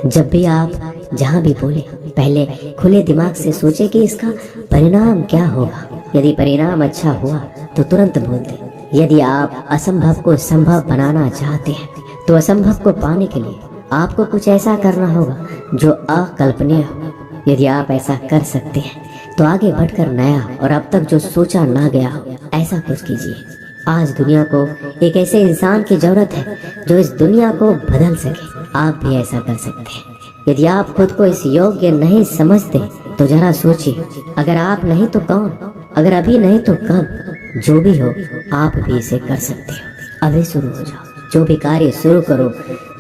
जब भी आप जहाँ भी बोले, पहले खुले दिमाग से सोचे कि इसका परिणाम क्या होगा। यदि परिणाम अच्छा हुआ तो तुरंत बोल दें। यदि आप असंभव को संभव बनाना चाहते हैं तो असंभव को पाने के लिए आपको कुछ ऐसा करना होगा जो अकल्पनीय हो। यदि आप ऐसा कर सकते हैं तो आगे बढ़कर नया और अब तक जो सोचा ना गया हो ऐसा कुछ कीजिए। आज दुनिया को एक ऐसे इंसान की जरूरत है जो इस दुनिया को बदल सके। आप भी ऐसा कर सकते हैं। यदि आप खुद को इस योग्य नहीं समझते तो जरा सोचिए, अगर आप नहीं तो कौन, अगर अभी नहीं तो कब। जो भी हो आप भी इसे कर सकते हो। अभी शुरू हो जाओ। जो भी कार्य शुरू करो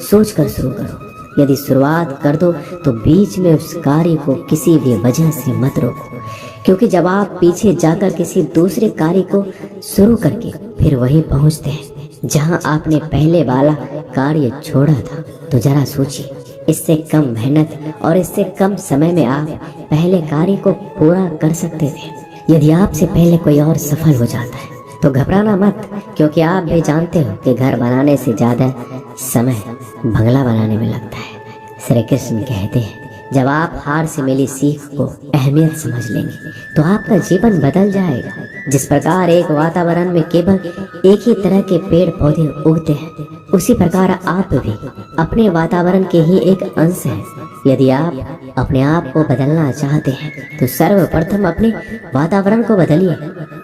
सोच कर शुरू करो। यदि शुरुआत कर दो तो बीच में उस कार्य को किसी भी वजह से मत रोको, क्योंकि जब आप पीछे जाकर किसी दूसरे कार्य को शुरू करके फिर वहीं पहुंचते हैं जहां आपने पहले वाला कार्य छोड़ा था, तो जरा सोचिए, इससे कम मेहनत और इससे कम समय में आप पहले कार्य को पूरा कर सकते थे। यदि आपसे पहले कोई और सफल हो जाता है तो घबराना मत, क्योंकि आप भी जानते हो कि घर बनाने से ज्यादा समय बंगला बनाने में लगता है। श्री कृष्ण कहते हैं, जब आप हार से मिली सीख को अहमियत समझ लेंगे तो आपका जीवन बदल जाएगा। जिस प्रकार एक वातावरण में केवल एक ही तरह के पेड़ पौधे उगते हैं, उसी प्रकार आप भी अपने वातावरण के ही एक अंश हैं। यदि आप अपने आप को बदलना चाहते हैं तो सर्वप्रथम अपने वातावरण को बदलिए।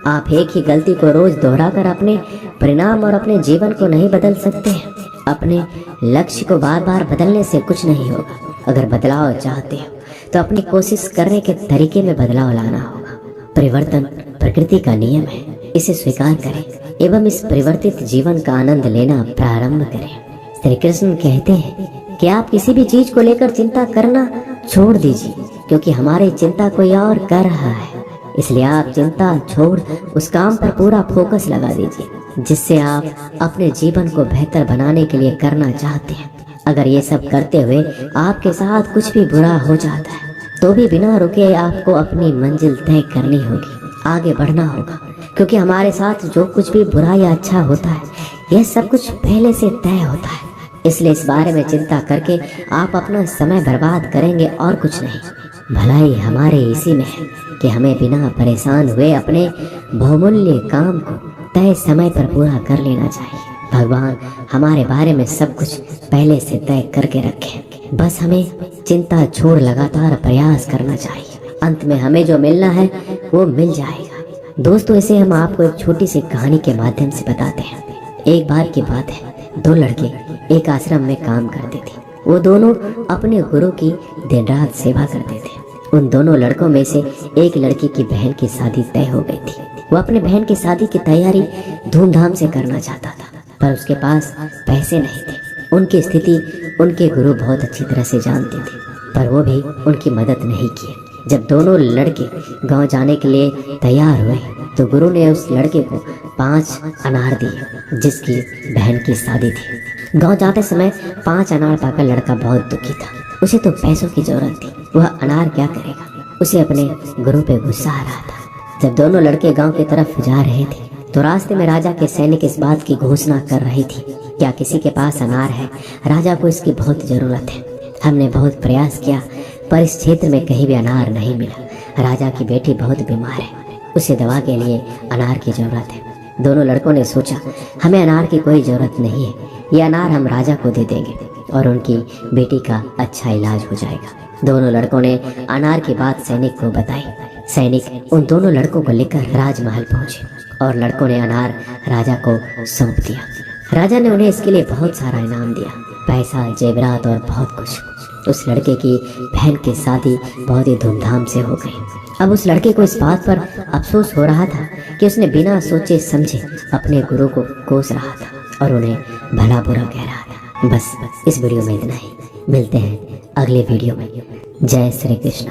आप एक ही गलती को रोज दोहराकर अपने परिणाम और अपने जीवन को नहीं बदल सकते हैं। अपने लक्ष्य को बार बार बदलने से कुछ नहीं होगा। अगर बदलाव चाहते हो तो अपनी कोशिश करने के तरीके में बदलाव लाना होगा। परिवर्तन प्रकृति का नियम है, इसे स्वीकार करें एवं इस परिवर्तित जीवन का आनंद लेना प्रारंभ करें। श्री कृष्ण कहते हैं कि आप किसी भी चीज को लेकर चिंता करना छोड़ दीजिए, क्योंकि हमारी चिंता कोई और कर रहा है। इसलिए आप चिंता छोड़ उस काम पर पूरा फोकस लगा दीजिए जिससे आप अपने जीवन को बेहतर बनाने के लिए करना चाहते हैं। अगर ये सब करते हुए आपके साथ कुछ भी बुरा हो जाता है तो भी बिना रुके आपको अपनी मंजिल तय करनी होगी, आगे बढ़ना होगा, क्योंकि हमारे साथ जो कुछ भी बुरा या अच्छा होता है यह सब कुछ पहले से तय होता है। इसलिए इस बारे में चिंता करके आप अपना समय बर्बाद करेंगे और कुछ नहीं। भलाई हमारे इसी में है कि हमें बिना परेशान हुए अपने बहुमूल्य काम को तय समय पर पूरा कर लेना चाहिए। भगवान हमारे बारे में सब कुछ पहले से तय करके रखे, बस हमें चिंता छोड़ लगातार प्रयास करना चाहिए। अंत में हमें जो मिलना है वो मिल जाएगा। दोस्तों, इसे हम आपको एक छोटी सी कहानी के माध्यम से बताते हैं। एक बार की बात है, दो लड़के एक आश्रम में काम करते थे। वो दोनों अपने गुरु की दिन रात सेवा करते थे। उन दोनों लड़कों में से एक लड़की की बहन की शादी तय हो गई थी। वो अपने बहन की शादी की तैयारी धूमधाम से करना चाहता था, पर उसके पास पैसे नहीं थे। उनकी स्थिति उनके गुरु बहुत अच्छी तरह से जानते थे, पर वो भी उनकी मदद नहीं किए। जब दोनों लड़के गांव जाने के लिए तैयार हुए तो गुरु ने उस लड़के को 5 अनार दिए जिसकी बहन की शादी थी। गांव जाते समय 5 अनार पाकर लड़का बहुत दुखी था। उसे तो पैसों की जरूरत थी, वह अनार क्या करेगा। उसे अपने गुरु पे गुस्सा आ रहा था। जब दोनों लड़के गांव की तरफ जा रहे थे तो रास्ते में राजा के सैनिक इस बात की घोषणा कर रही थी, क्या किसी के पास अनार है? राजा को इसकी बहुत जरूरत है। हमने बहुत प्रयास किया पर इस क्षेत्र में कहीं भी अनार नहीं मिला। राजा की बेटी बहुत बीमार है, उसे दवा के लिए अनार की जरूरत है। दोनों लड़कों ने सोचा, हमें अनार की कोई जरूरत नहीं है, ये अनार हम राजा को दे देंगे और उनकी बेटी का अच्छा इलाज हो जाएगा। दोनों लड़कों ने अनार की बात सैनिक को बताई। सैनिक उन दोनों लड़कों को लेकर राजमहल पहुंचे और लड़कों ने अनार राजा को सौंप दिया। राजा ने उन्हें इसके लिए बहुत सारा इनाम दिया, पैसा, जेवरात और बहुत कुछ। उस लड़के की बहन की शादी बहुत ही धूमधाम से हो गई। अब उस लड़के को इस बात पर अफसोस हो रहा था कि उसने बिना सोचे समझे अपने गुरु को कोस रहा था और उन्हें भला बुरा कह रहा था। बस इस वीडियो में इतना ही। मिलते हैं अगले वीडियो में। जय श्री कृष्ण।